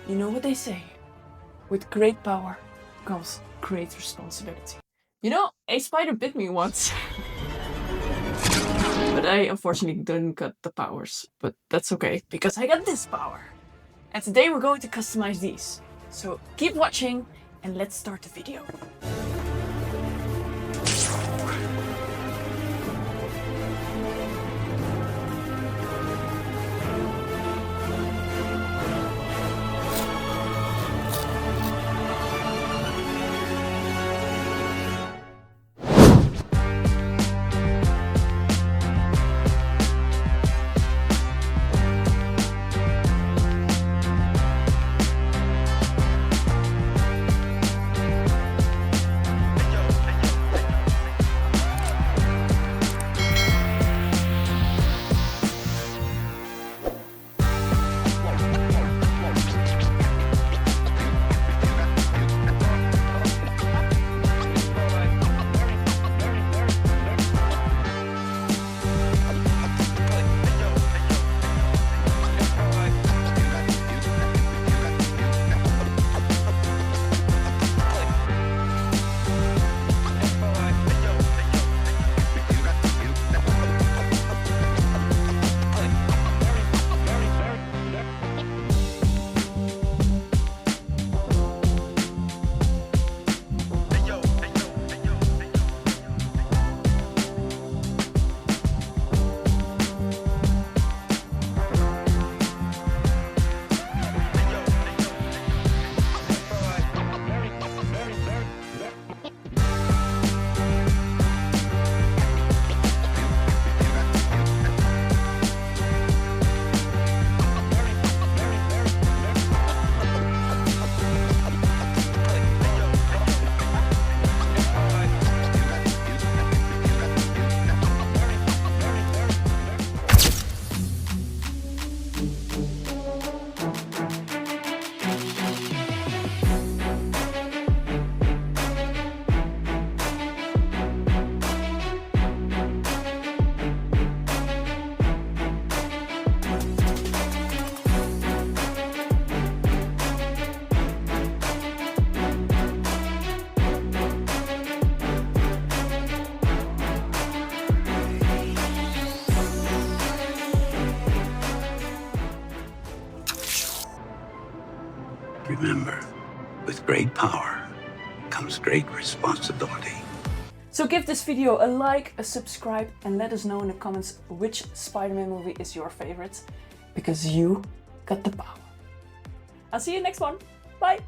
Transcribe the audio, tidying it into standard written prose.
You know what they say, with great power comes great responsibility. You know, a spider bit me once. But I unfortunately didn't get the powers, but that's okay, because I got this power. And today we're going to customize these. So keep watching and let's start the video. Remember, with great power comes great responsibility. So give this video a like, a subscribe, and let us know in the comments which Spider-Man movie is your favorite, because you got the power. I'll see you next one. Bye!